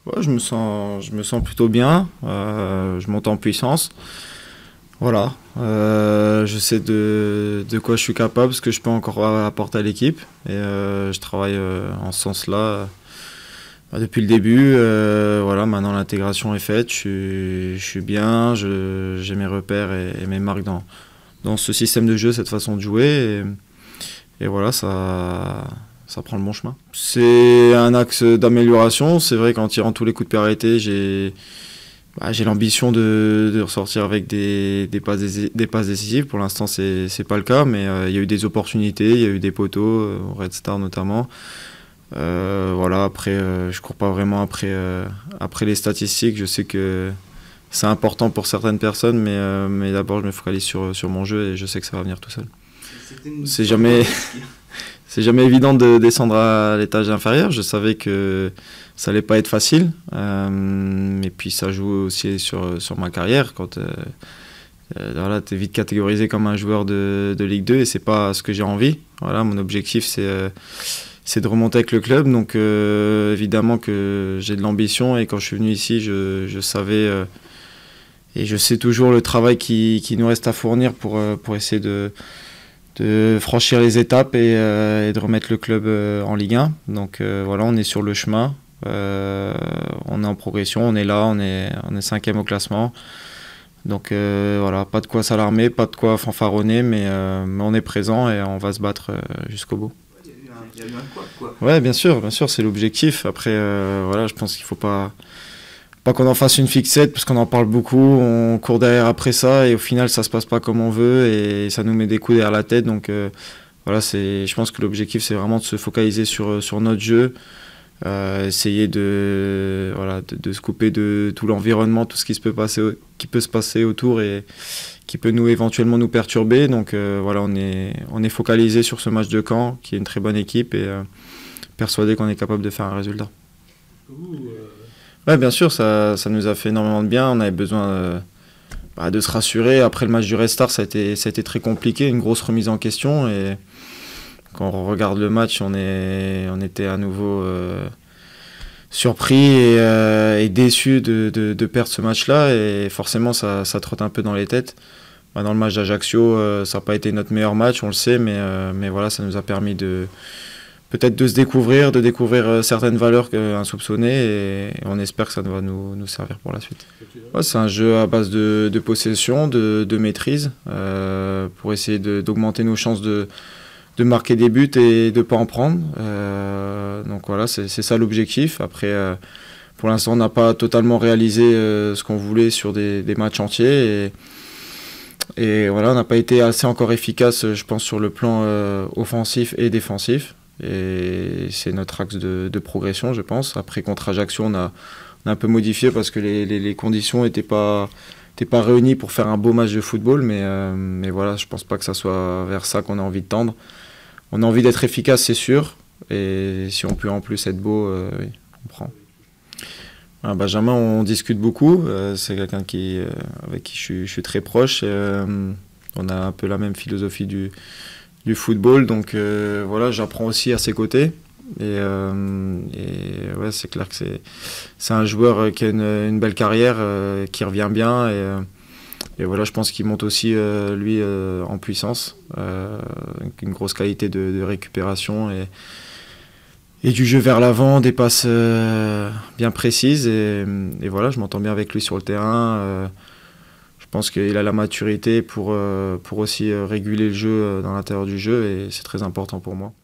Ouais, je me sens plutôt bien. Je monte en puissance. Voilà. Je sais de quoi je suis capable, ce que je peux encore apporter à l'équipe. Et je travaille en ce sens-là depuis le début. Voilà, maintenant l'intégration est faite. Je suis bien. J'ai mes repères et mes marques dans ce système de jeu, cette façon de jouer. Et voilà, ça prend le bon chemin. C'est un axe d'amélioration. C'est vrai qu'en tirant tous les coups de pied arrêtés, j'ai l'ambition de ressortir avec des passes décisives. Pour l'instant, c'est pas le cas, mais il y a eu des opportunités, il y a eu des poteaux, au Red Star notamment. Voilà, après, je cours pas vraiment après les statistiques. Je sais que c'est important pour certaines personnes, mais d'abord, je me focalise sur mon jeu et je sais que ça va venir tout seul. C'est jamais, c'est jamais évident de descendre à l'étage inférieur. Je savais que ça allait pas être facile. Et puis ça joue aussi sur ma carrière. Quand voilà, tu es vite catégorisé comme un joueur de Ligue 2 et c'est pas ce que j'ai envie. Voilà, mon objectif c'est de remonter avec le club. Donc évidemment que j'ai de l'ambition et quand je suis venu ici, je savais et je sais toujours le travail qui nous reste à fournir pour essayer de franchir les étapes et de remettre le club en Ligue 1. Donc voilà, on est sur le chemin, on est en progression, on est là, on est 5e au classement. Donc voilà, pas de quoi s'alarmer, pas de quoi fanfaronner, mais on est présent et on va se battre jusqu'au bout. Il y a eu un quoi. Ouais, bien sûr, c'est l'objectif. Après, voilà, je pense qu'il faut pas qu'on en fasse une fixette parce qu'on en parle beaucoup, on court derrière après ça et au final ça se passe pas comme on veut et ça nous met des coups derrière la tête. Donc voilà, je pense que l'objectif c'est vraiment de se focaliser sur notre jeu, essayer voilà, de se couper de tout l'environnement, tout ce qui peut se passer autour et qui peut éventuellement nous perturber. Donc voilà, on est focalisé sur ce match de Caen qui est une très bonne équipe et persuadé qu'on est capable de faire un résultat. Ouais, bien sûr, ça nous a fait énormément de bien. On avait besoin de se rassurer. Après le match du Restart, ça a été très compliqué, une grosse remise en question. Et quand on regarde le match, on était à nouveau surpris et déçus de perdre ce match-là. Et forcément, ça trotte un peu dans les têtes. Dans le match d'Ajaccio, ça n'a pas été notre meilleur match, on le sait, mais voilà, ça nous a permis peut-être de découvrir certaines valeurs insoupçonnées et on espère que ça va nous servir pour la suite. Ouais, c'est un jeu à base de possession, de maîtrise, pour essayer d'augmenter nos chances de marquer des buts et de ne pas en prendre. Donc voilà, c'est ça l'objectif. Après, pour l'instant, on n'a pas totalement réalisé ce qu'on voulait sur des matchs entiers et voilà, on n'a pas été assez encore efficace, je pense, sur le plan offensif et défensif. Et c'est notre axe de progression, je pense. Après, contre Ajaccio, on a un peu modifié parce que les conditions n'étaient pas réunies pour faire un beau match de football. Mais voilà, je pense pas que ça soit vers ça qu'on a envie de tendre. On a envie d'être efficace, c'est sûr. Et si on peut en plus être beau, oui, on prend. Benjamin, on discute beaucoup. C'est quelqu'un avec qui je suis très proche. On a un peu la même philosophie du football, donc voilà, j'apprends aussi à ses côtés et ouais, c'est clair que c'est un joueur qui a une belle carrière, qui revient bien et voilà, je pense qu'il monte aussi lui en puissance, avec une grosse qualité de récupération et du jeu vers l'avant, des passes bien précises et voilà, je m'entends bien avec lui sur le terrain. Je pense qu'il a la maturité pour aussi réguler le jeu dans l'intérieur du jeu et c'est très important pour moi.